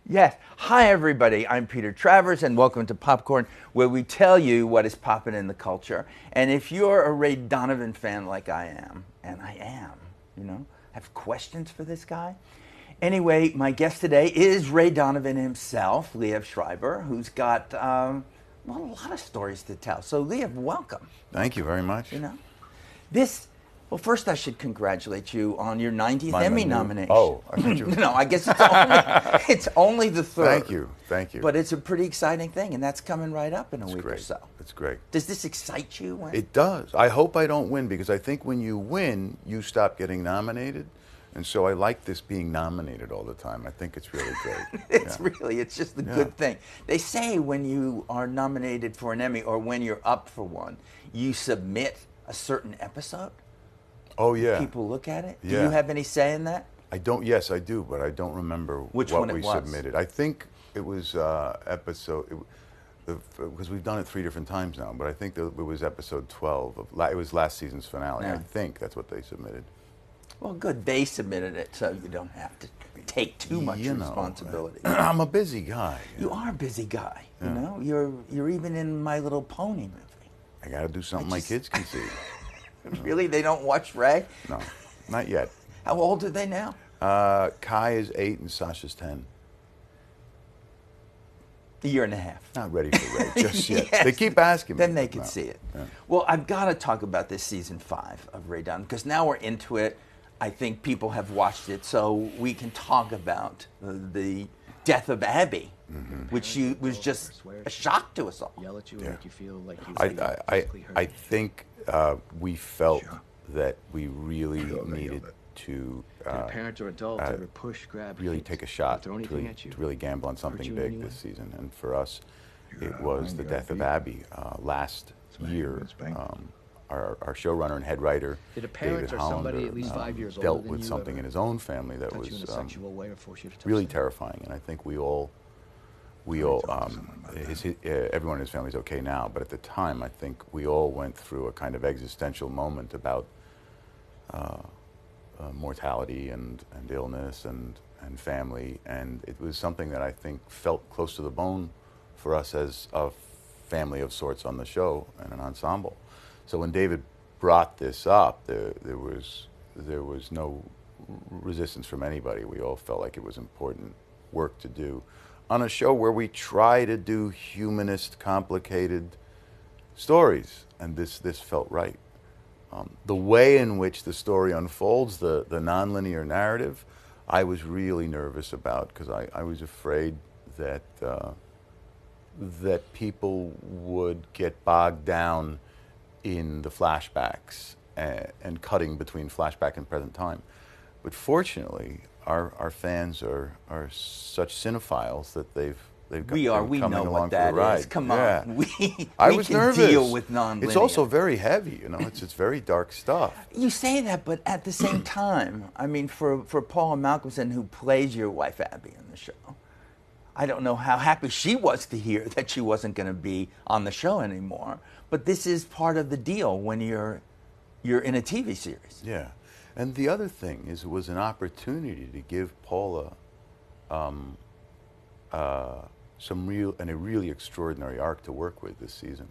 Yes. Hi, everybody. I'm Peter Travers, and welcome to Popcorn, where we tell you what is popping in the culture. And if you're a Ray Donovan fan like I am, and I am, have questions for this guy. Anyway, my guest today is Ray Donovan himself, Liev Schreiber, who's got a lot of stories to tell. So, Liev, welcome. Thank you very much. Well, first I should congratulate you on your 90th Emmy nomination. Oh, I thought you were... No, I guess it's only the third. Thank you. But it's a pretty exciting thing, and that's coming right up in a week or so. It's great. Does this excite you? It does. I hope I don't win, because I think when you win, you stop getting nominated. And so I like this being nominated all the time. I think it's really great. It's just a good thing. They say when you are nominated for an Emmy or when you're up for one, you submit a certain episode. Oh, yeah. People look at it? Yeah. Do you have any say in that? I don't. Yes, I do, but I don't remember what we submitted. I think it was episode, because we've done it 3 different times now, but I think it was episode 12. It was last season's finale. Yeah. I think that's what they submitted. Well, good. They submitted it, so you don't have to take too much responsibility. I'm a busy guy. You are a busy guy. You know, you're even in My Little Pony movie. I got to do something my kids can see. Really? They don't watch Ray? No, not yet. How old are they now? Kai is 8 and Sasha's 10. A year and a half. Not ready for Ray just yet. Yes. They keep asking me. Then they can see it. Yeah. Well, I've got to talk about this season 5 of Ray Donovan, because now we're into it. I think people have watched it, so we can talk about the death of Abby, which was just a shock to us all. Yell at you and make you feel like you I think we felt that we really needed to parent or adult ever push, grab, really take a shot to really gamble on something big this season. And for us, it was the death of Abby last year. Our showrunner and head writer, David Hollander, dealt with something in his own family that was really terrifying. And I think everyone in his family is okay now, but at the time, I think we all went through a kind of existential moment about mortality and illness and family, and it was something that I think felt close to the bone for us as a family of sorts on the show and an ensemble. So when David brought this up, there was no resistance from anybody. We all felt like it was important work to do on a show where we try to do humanist, complicated stories, and this felt right. The way in which the story unfolds, the nonlinear narrative, I was really nervous about, because I was afraid that people would get bogged down in the flashbacks and cutting between flashback and present time. But fortunately, our fans are such cinephiles that they've we know what that is. Come on, we was can nervous. Deal with nonlinear. It's also very heavy, it's very dark stuff. You say that, but at the same time, I mean, for Paula Malcolmson, who plays your wife Abby in the show, I don't know how happy she was to hear that she wasn't going to be on the show anymore. But this is part of the deal when you're in a TV series. Yeah, and the other thing is, it was an opportunity to give Paula a really extraordinary arc to work with this season,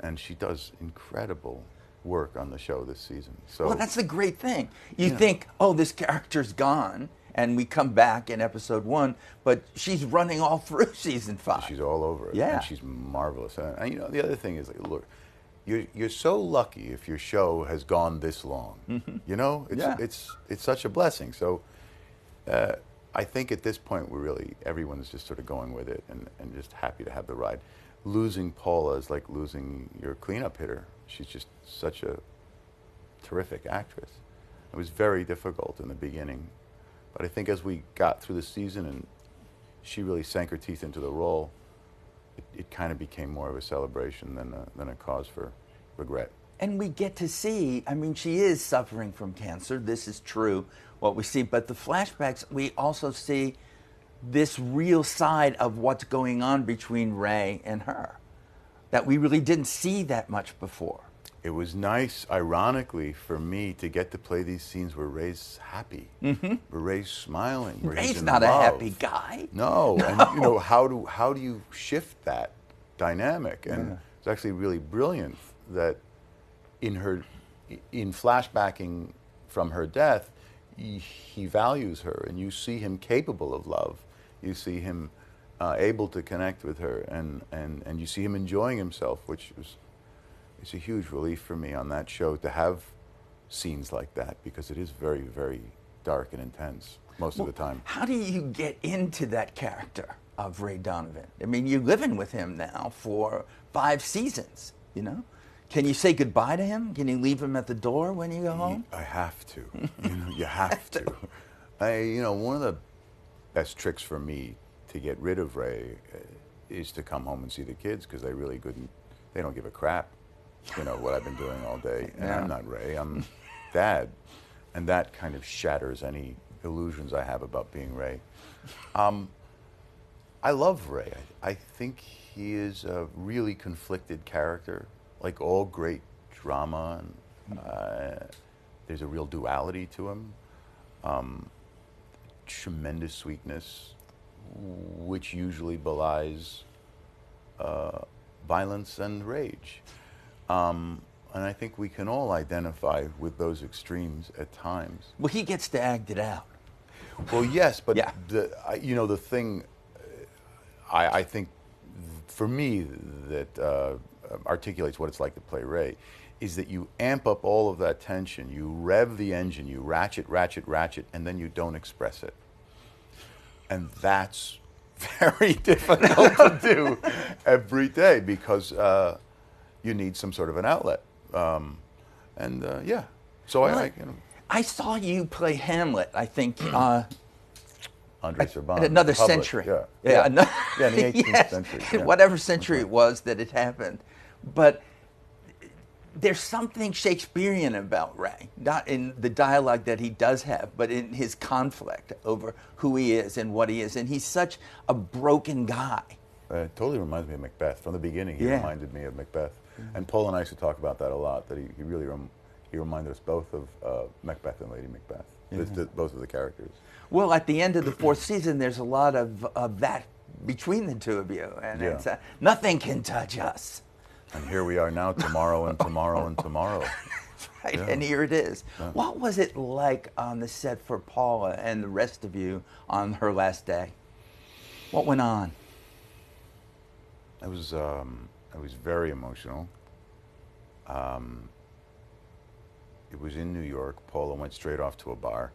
and she does incredible work on the show this season. So, well, that's the great thing. You think, oh, this character's gone, and we come back in episode 1, but she's running all through season 5. She's all over it. Yeah. And she's marvelous. And the other thing is, look, you're so lucky if your show has gone this long. It's such a blessing. So I think at this point everyone's just sort of going with it and just happy to have the ride. Losing Paula is like losing your cleanup hitter. She's just such a terrific actress. It was very difficult in the beginning. But I think as we got through the season and she really sank her teeth into the role, it kind of became more of a celebration than a cause for regret. And we get to see, I mean, she is suffering from cancer. This is true, what we see. But the flashbacks, we also see this real side of what's going on between Ray and her that we really didn't see that much before. It was nice, ironically, for me to get to play these scenes where Ray's happy, where Ray's smiling, where he's Ray's in not love. a happy guy. No, and you know, how do you shift that dynamic? And it's actually really brilliant that in flashbacking from her death, he values her, and you see him capable of love. You see him able to connect with her, and you see him enjoying himself, which is it's a huge relief for me on that show to have scenes like that, because it is very, very dark and intense most of the time. How do you get into that character of Ray Donovan? I mean, you're living with him now for 5 seasons, you know? Can you say goodbye to him? Can you leave him at the door when you go home? I have to. You have to. One of the best tricks for me to get rid of Ray is to come home and see the kids, because they don't give a crap. What I've been doing all day. And I'm not Ray, I'm Dad. And that kind of shatters any illusions I have about being Ray. I love Ray. I think he is a really conflicted character, like all great drama. And, there's a real duality to him. Tremendous sweetness, which usually belies violence and rage. And I think we can all identify with those extremes at times. Well, he gets to act it out. Well, yes, but the thing I think for me that articulates what it's like to play Ray is that you amp up all of that tension, you rev the engine, you ratchet, and then you don't express it. And that's very difficult to do every day, because you need some sort of an outlet. So I saw you play Hamlet, I think, Andre Serban, at another Republic. century. Yeah, in the 18th century. Yeah. Whatever century it was that it happened. But there's something Shakespearean about Ray, not in the dialogue that he does have, but in his conflict over who he is and what he is. And he's such a broken guy. It totally reminds me of Macbeth. From the beginning, he reminded me of Macbeth. And Paul and I used to talk about that a lot, that he really he reminded us both of Macbeth and Lady Macbeth, both of the characters. Well, at the end of the 4th season, there's a lot of that between the two of you. And it's, nothing can touch us. And here we are now, tomorrow and tomorrow and tomorrow. Right, and here it is. Yeah. What was it like on the set for Paula and the rest of you on her last day? What went on? I was very emotional. It was in New York. Paula went straight off to a bar.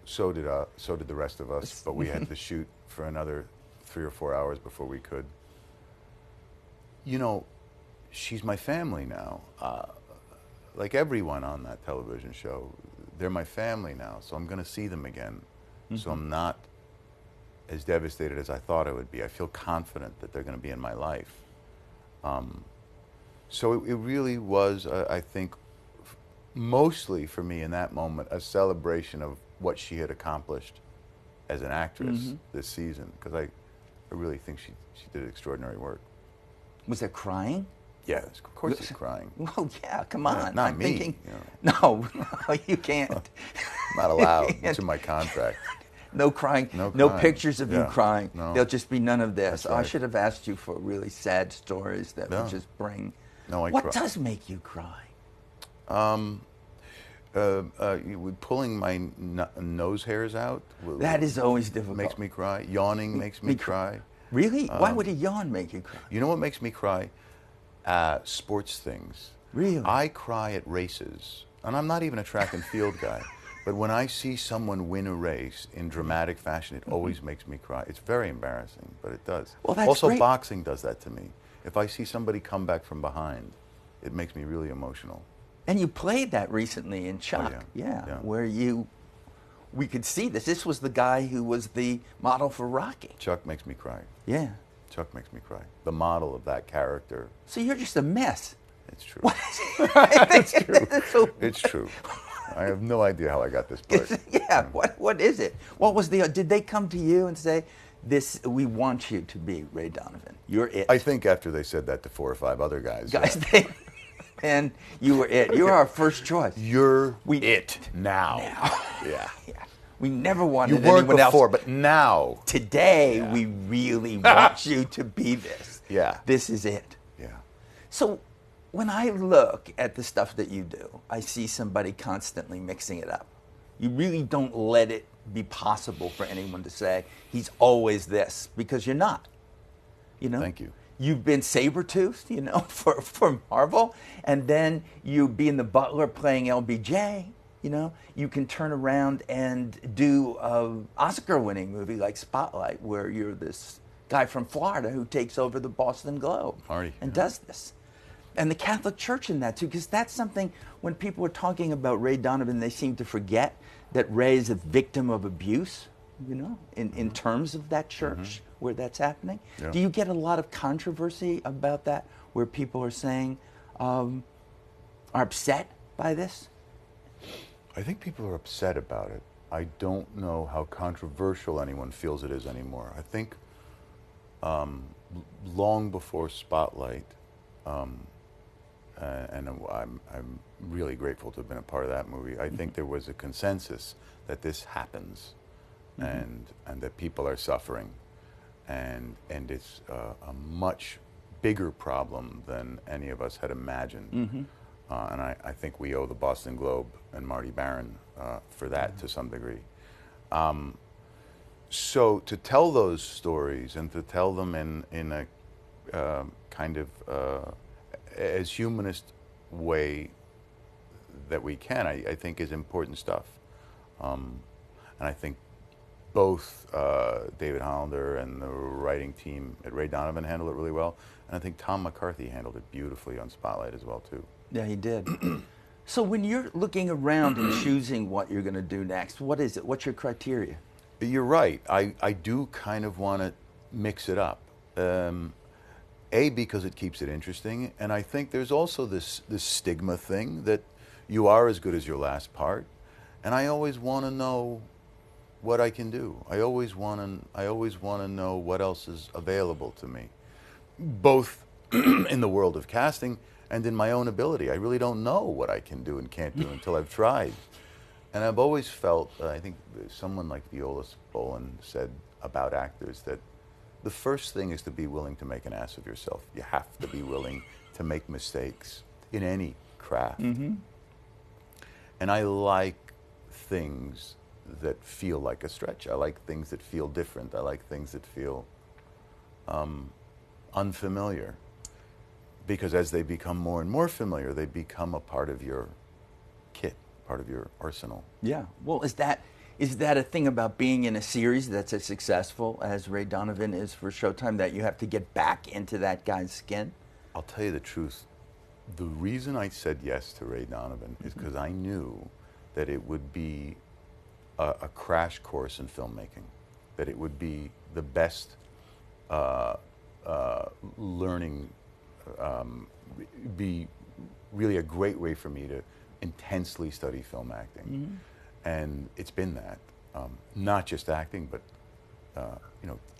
So did the rest of us, but we had to shoot for another 3 or 4 hours before we could. She's my family now. Like everyone on that television show, they're my family now, so I'm going to see them again. So I'm not as devastated as I thought I would be. I feel confident that they're going to be in my life. So it really was, I think, mostly for me in that moment, a celebration of what she had accomplished as an actress this season, because I really think she did extraordinary work. Was there crying? Yeah, of course there's crying. Well, yeah, come on. Yeah, not I'm me. Thinking, no, you can't. Not allowed. It's in my contract. No crying. No pictures of you crying. No. There'll just be none of this. Right. I should have asked you for really sad stories that would just bring. No, what does make you cry? Pulling my nose hairs out. That is always difficult. Makes me cry. Yawning makes me cry. Really? Why would a yawn make you cry? You know what makes me cry? Sports things. Really? I cry at races, and I'm not even a track and field guy. But when I see someone win a race in dramatic fashion, it always makes me cry. It's very embarrassing, but it does. Well, that's also, great. Boxing does that to me. If I see somebody come back from behind, it makes me really emotional. And you played that recently in Chuck. Oh, yeah. Where we could see this. This was the guy who was the model for Rocky. Chuck makes me cry. Yeah. Chuck makes me cry. The model of that character. So you're just a mess. It's true. What is it? It's true. So it's true. I have no idea how I got this part. Yeah. What is it? What was did they come to you and say, we want you to be Ray Donovan. You're it. I think after they said that to 4 or 5 other guys. then you were it. You were our first choice. You're it now. Yeah. We never wanted You weren't anyone before, else. but now. Today, we really want you to be this. Yeah. This is it. Yeah. So when I look at the stuff that you do, I see somebody constantly mixing it up. You really don't let it be possible for anyone to say, he's always this, because you're not. You know? Thank you. You've been saber-toothed, you know, for Marvel, and then you being the butler playing LBJ, you know. You can turn around and do an Oscar-winning movie like Spotlight, where you're this guy from Florida who takes over the Boston Globe and does this. And the Catholic Church in that, too, because that's something, when people are talking about Ray Donovan, they seem to forget that Ray is a victim of abuse, you know, in terms of that church where that's happening. Yeah. Do you get a lot of controversy about that, where people are saying, are upset by this? I think people are upset about it. I don't know how controversial anyone feels it is anymore. I think long before Spotlight, and I'm really grateful to have been a part of that movie, I think there was a consensus that this happens, and that people are suffering, and it's a much bigger problem than any of us had imagined. And I think we owe the Boston Globe and Marty Baron for that to some degree. So to tell those stories and to tell them in a kind of as humanist way that we can, I think is important stuff. And I think both David Hollander and the writing team at Ray Donovan handled it really well. And I think Tom McCarthy handled it beautifully on Spotlight as well, too. Yeah, he did. So when you're looking around and choosing what you're going to do next, what is it? What's your criteria? You're right. I do kind of want to mix it up. A, because it keeps it interesting, and I think there's also this stigma thing that you are as good as your last part, and I always want to know what I can do. I always want to know what else is available to me, both in the world of casting and in my own ability. I really don't know what I can do and can't do until I've tried. And I've always felt, I think someone like Viola Spolin said about actors, that the first thing is to be willing to make an ass of yourself. You have to be willing to make mistakes in any craft. And I like things that feel like a stretch. I like things that feel different. I like things that feel unfamiliar. Because as they become more and more familiar, they become a part of your kit, part of your arsenal. Yeah. Well, is that a thing about being in a series that's as successful as Ray Donovan is for Showtime, that you have to get back into that guy's skin? I'll tell you the truth. The reason I said yes to Ray Donovan is because I knew that it would be a crash course in filmmaking, that it would be the best learning, be really a great way for me to intensely study film acting. And it's been that, not just acting, but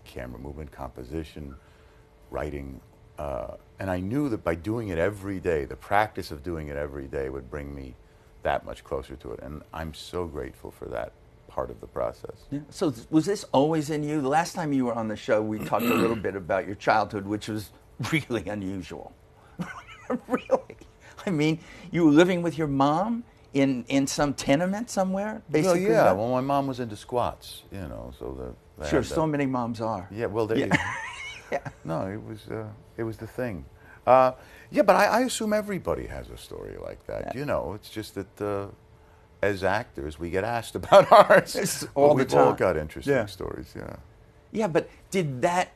camera movement, composition, writing, and I knew that by doing it every day, the practice of doing it every day would bring me that much closer to it, and I'm so grateful for that part of the process. Yeah. So was this always in you? The last time you were on the show, we talked a little bit about your childhood, which was really unusual. Really. I mean, you were living with your mom in some tenement somewhere, basically? Well, yeah. Well, my mom was into squats, so the sure, so many moms are. Yeah, well, there you go. Yeah. No, it was the thing. Yeah, but I assume everybody has a story like that. Yeah. It's just that as actors, we get asked about ours. It's all the time. We've all got interesting stories, yeah. Yeah, but did that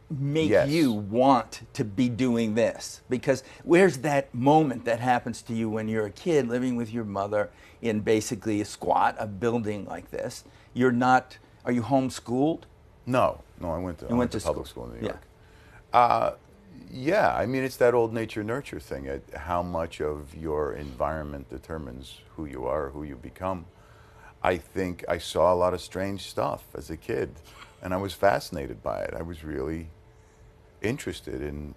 make Yes. you want to be doing this? Because where's that moment that happens to you when you're a kid living with your mother in basically a squat, a building like this? Are you homeschooled? No, I went to public school in New York. Yeah, I mean, it's that old nature-nurture thing, how much of your environment determines who you are, who you become. I think I saw a lot of strange stuff as a kid, and I was fascinated by it. I was really interested in...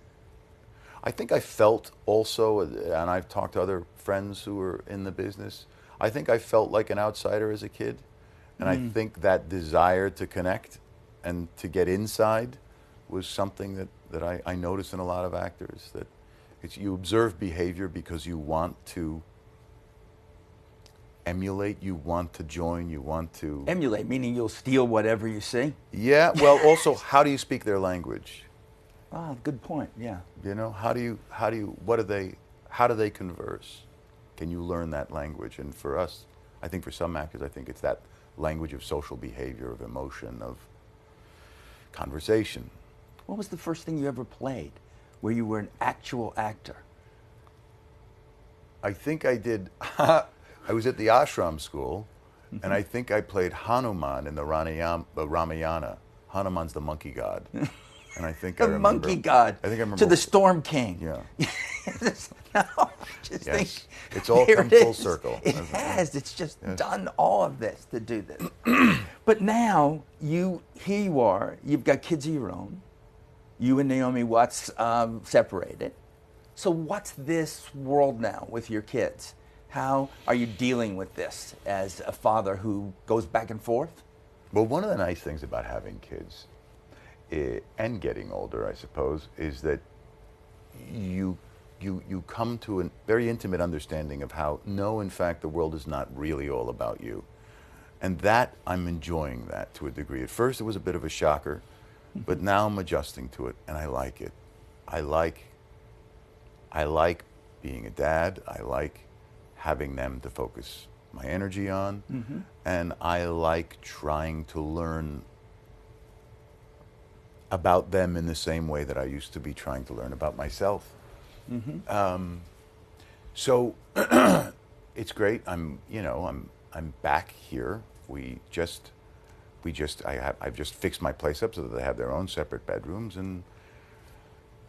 I think I felt also, and I've talked to other friends who were in the business, I think I felt like an outsider as a kid. And I think that desire to connect and to get inside was something that I noticed in a lot of actors, that you observe behavior because you want to emulate, you want to join, you want to... Emulate, meaning you'll steal whatever you see? Yeah, well, also, how do you speak their language? Ah, good point, yeah. You know, how do they converse? Can you learn that language? And for us, I think for some actors, I think it's that language of social behavior, of emotion, of conversation. What was the first thing you ever played where you were an actual actor? I think I did. I was at the ashram school, and I think I played Hanuman in the Ramayana. Hanuman's the monkey god. And I think I The remember, monkey god. I think I remember, to the Storm King. Yeah. No, just Yes. think, It's all here come it full is. circle. It has. It's just Yes. done all of this to do this. But now here you are. You've got kids of your own. You and Naomi Watts separated. So what's this world now with your kids? How are you dealing with this as a father who goes back and forth? Well, one of the nice things about having kids and getting older, I suppose, is that you come to a very intimate understanding of how, no, in fact, the world is not really all about you. And that, I'm enjoying that to a degree. At first, it was a bit of a shocker, but now I'm adjusting to it, and I like it. I like being a dad. I like having them to focus my energy on, and I like trying to learn about them in the same way that I used to be trying to learn about myself. So it's great. I'm back here. I've just fixed my place up so that they have their own separate bedrooms, and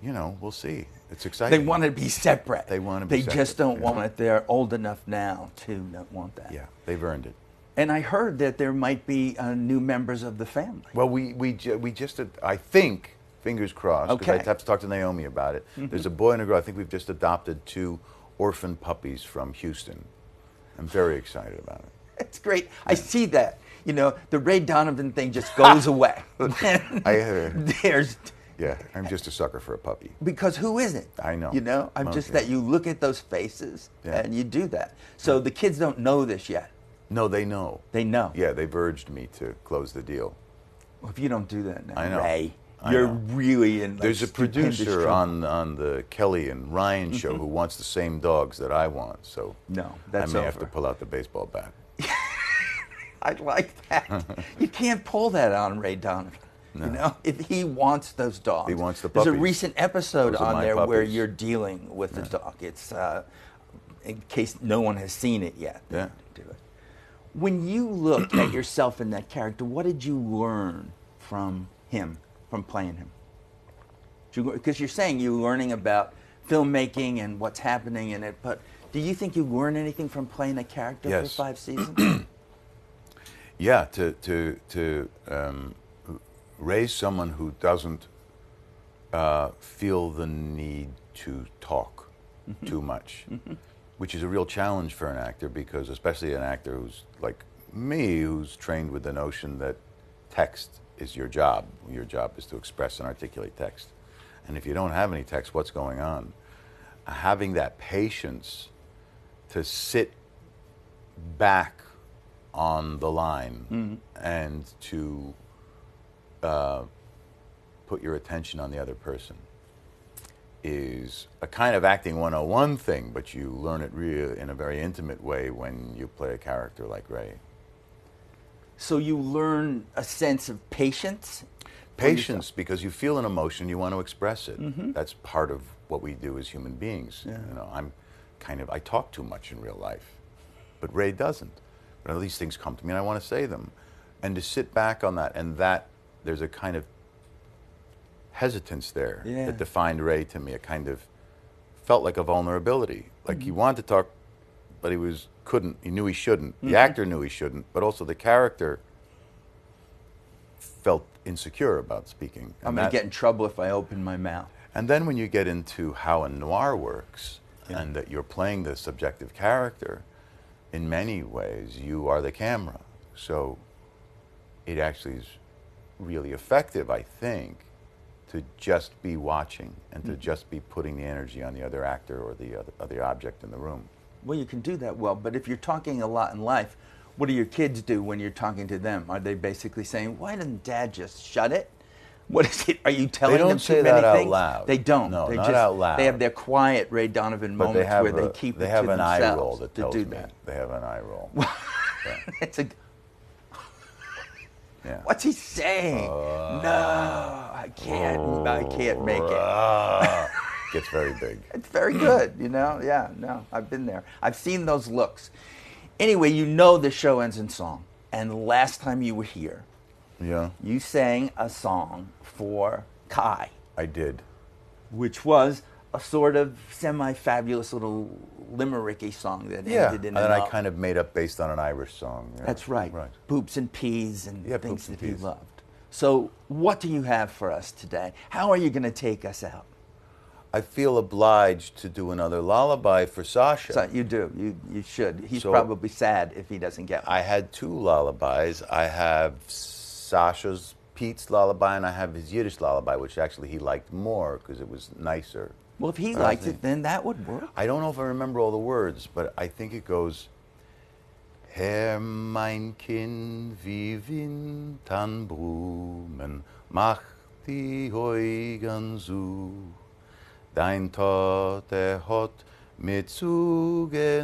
we'll see. It's exciting. They want to be separate. They want to be separate. They just don't want it. They're old enough now to not want that. Yeah, they've earned it. And I heard that there might be new members of the family. Well, we just, I think, fingers crossed, because Okay. I have to talk to Naomi about it. There's a boy and a girl. I think we've just adopted 2 orphan puppies from Houston. I'm very excited about it. It's great. I see that. The Ray Donovan thing just goes away. There's... Yeah, I'm just a sucker for a puppy. Because who isn't? I know. I'm just Okay. that you look at those faces Yeah. and you do that. So the kids don't know this yet. No, they know. They know. Yeah, they've urged me to close the deal. Well, if you don't do that now, I know. Ray, I you're know. really in. There's a stupendous producer trouble. on the Kelly and Ryan show who wants the same dogs that I want, so No, that's I may have over. to pull out the baseball bat. I like that. You can't pull that on Ray Donovan. No. If he wants those dogs. He wants the There's a puppies. recent episode Those are on my there where puppies. you're dealing with the dog. It's in case no one has seen it yet. Yeah. Do it. When you look at yourself in that character, what did you learn from him, from playing him? Because you're saying you're learning about filmmaking and what's happening in it, but do you think you learned anything from playing a character Yes. for 5 seasons? Yeah, to raise someone who doesn't feel the need to talk too much, which is a real challenge for an actor, because especially an actor who's like me, who's trained with the notion that text is your job. Your job is to express and articulate text. And if you don't have any text, what's going on? Having that patience to sit back on the line and to put your attention on the other person is a kind of acting 101 thing, but you learn it really in a very intimate way when you play a character like Ray. So you learn a sense of patience? Patience, because you feel an emotion, you want to express it. That's part of what we do as human beings. Yeah. I talk too much in real life, but Ray doesn't. But these things come to me and I want to say them. And to sit back on that, and that there's a kind of hesitance there that defined Ray to me. A kind of felt like a vulnerability. Like he wanted to talk, but couldn't. He knew he shouldn't. The actor knew he shouldn't, but also the character felt insecure about speaking. I'm going to get in trouble if I open my mouth. And then when you get into how a noir works, and that you're playing the subjective character, in many ways you are the camera. So it actually is really effective, I think, to just be watching and to just be putting the energy on the other actor or the other object in the room. Well, you can do that well, but if you're talking a lot in life, what do your kids do when you're talking to them? Are they basically saying, "Why doesn't Dad just shut it"? What is it? Are you telling them too many things? They don't say that out loud. They don't. No, they not out loud. They have their quiet Ray Donovan moments where they keep it to themselves. They have an eye roll that tells me. That. They have an eye roll. It's a. Yeah. What's he saying? No, I can't. I can't make it. Gets very big. It's very good, you know? Yeah, no, I've been there. I've seen those looks. Anyway, you know the show ends in song. And last time you were here, you sang a song for Kai. I did. Which was a sort of semi-fabulous little limericky song that ended in and I kind of made up based on an Irish song. Yeah. That's right. Poops and peas and things that he loved. So what do you have for us today? How are you going to take us out? I feel obliged to do another lullaby for Sasha. So you do. You should. He's probably sad if he doesn't get one. I had two lullabies. I have Sasha's Pete's lullaby, and I have his Yiddish lullaby, which actually he liked more because it was nicer. Well, if he liked it, then that would work. I don't know if I remember all the words, but I think it goes, Herr mein Kind, wie Wind an Blumen, mach die Augen zu. Dein Tod hat mir zugenommen,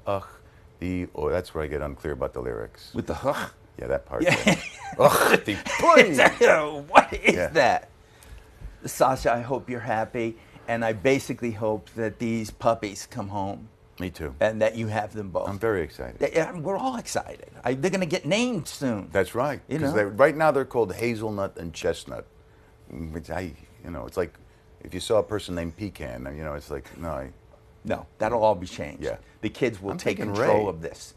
ach, die... Oh, that's where I get unclear about the lyrics. With the huh? Yeah, that part. Yeah. Ach, die What is that? Sasha, I hope you're happy, and I basically hope that these puppies come home. Me too. And that you have them both. I'm very excited. We're all excited. They're going to get named soon. That's right. Because right now they're called Hazelnut and Chestnut, which it's like if you saw a person named Pecan, it's like, no, that'll all be changed. Yeah. The kids will take control of this.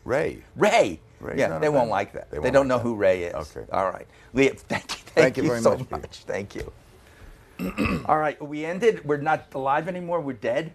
Ray. Yeah, they won't like that. They don't know who Ray is. Okay. All right. Liev, thank you very much. Thank you. All right, we ended. We're not alive anymore. We're dead.